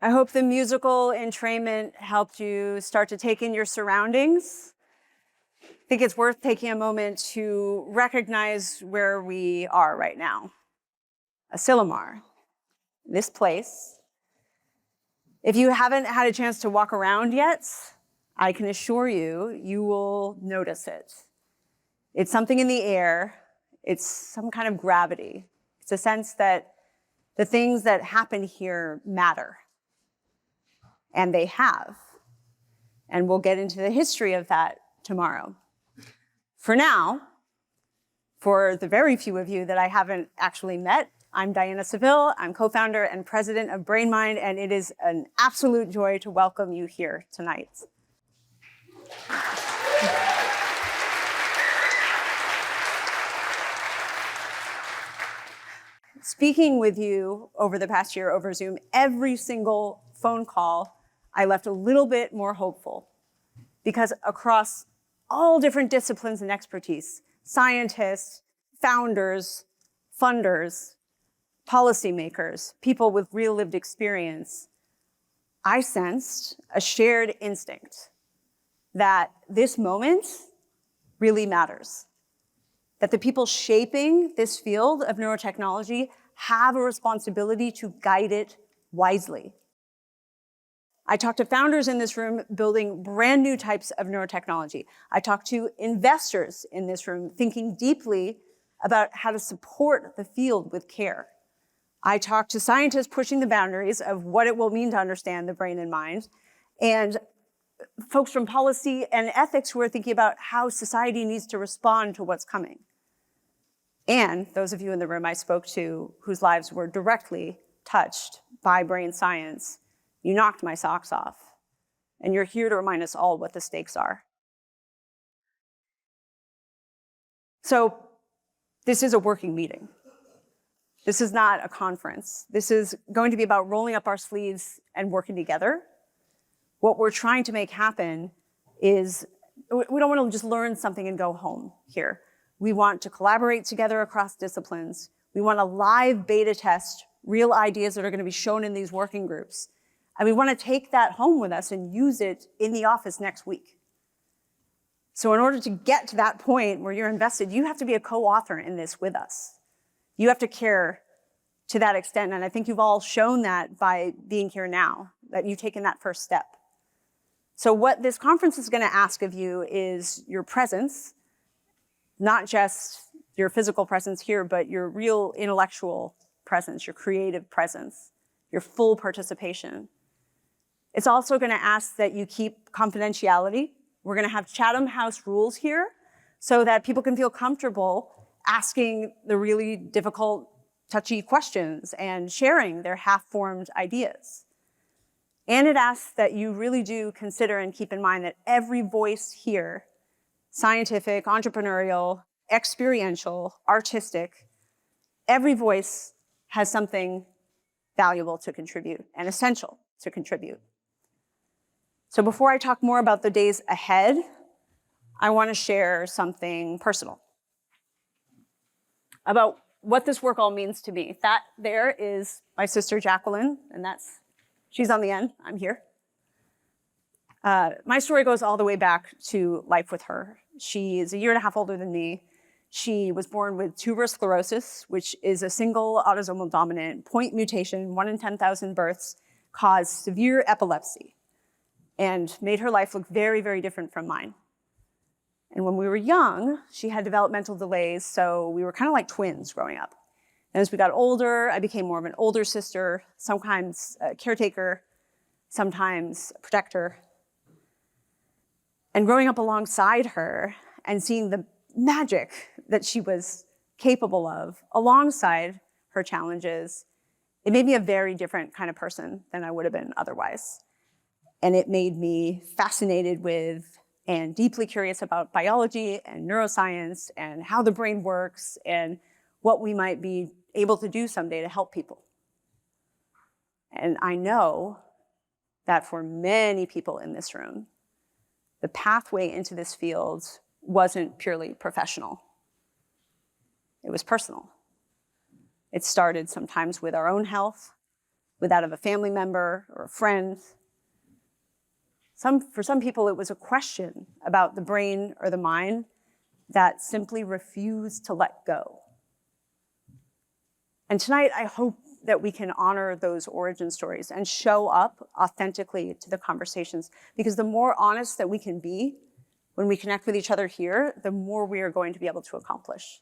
I hope the musical entrainment helped you start to take in your surroundings. I think it's worth taking a moment to recognize where we are right now. Asilomar, this place. If you haven't had a chance to walk around yet, I can assure you, you will notice it. It's something in the air. It's some kind of gravity. It's a sense that the things that happen here matter. And they have. And we'll get into the history of that tomorrow. For now, for the very few of you that I haven't actually met, I'm Diana Saville. I'm co-founder and president of BrainMind, and it is an absolute joy to welcome you here tonight. Speaking with you over the past year over Zoom, every single phone call, I left a little bit more hopeful, because across all different disciplines and expertise, scientists, founders, funders, policymakers, people with real lived experience, I sensed a shared instinct that this moment really matters, that the people shaping this field of neurotechnology have a responsibility to guide it wisely. I talked to founders in this room building brand new types of neurotechnology. I talked to investors in this room thinking deeply about how to support the field with care. I talked to scientists pushing the boundaries of what it will mean to understand the brain and mind, and folks from policy and ethics who are thinking about how society needs to respond to what's coming. And those of you in the room I spoke to whose lives were directly touched by brain science, you knocked my socks off, and you're here to remind us all what the stakes are. So this is a working meeting. This is not a conference. This is going to be about rolling up our sleeves and working together. What we're trying to make happen is, we don't want to just learn something and go home here. We want to collaborate together across disciplines. We want to live beta test real ideas that are going to be shown in these working groups. And we want to take that home with us and use it in the office next week. So in order to get to that point where you're invested, you have to be a co-author in this with us. You have to care to that extent, and I think you've all shown that by being here now, that you've taken that first step. So what this conference is going to ask of you is your presence, not just your physical presence here, but your real intellectual presence, your creative presence, your full participation. It's also going to ask that you keep confidentiality. We're going to have Chatham House rules here so that people can feel comfortable asking the really difficult, touchy questions and sharing their half-formed ideas. And it asks that you really do consider and keep in mind that every voice here, scientific, entrepreneurial, experiential, artistic, every voice has something valuable to contribute and essential to contribute. So before I talk more about the days ahead, I want to share something personal about what this work all means to me. That there is my sister Jacqueline, and she's on the end, I'm here. My story goes all the way back to life with her. She is a year and a half older than me. She was born with tuberous sclerosis, which is a single autosomal dominant point mutation, 1 in 10,000 births, caused severe epilepsy, and made her life look very, very different from mine. And when we were young, she had developmental delays, so we were kind of like twins growing up. And as we got older, I became more of an older sister, sometimes a caretaker, sometimes a protector. And growing up alongside her and seeing the magic that she was capable of alongside her challenges, it made me a very different kind of person than I would have been otherwise. And it made me fascinated with and deeply curious about biology and neuroscience and how the brain works and what we might be able to do someday to help people. And I know that for many people in this room, the pathway into this field wasn't purely professional. It was personal. It started sometimes with our own health, with that of a family member or a friend. For some people, it was a question about the brain or the mind that simply refused to let go. And tonight, I hope that we can honor those origin stories and show up authentically to the conversations, because the more honest that we can be when we connect with each other here, the more we are going to be able to accomplish.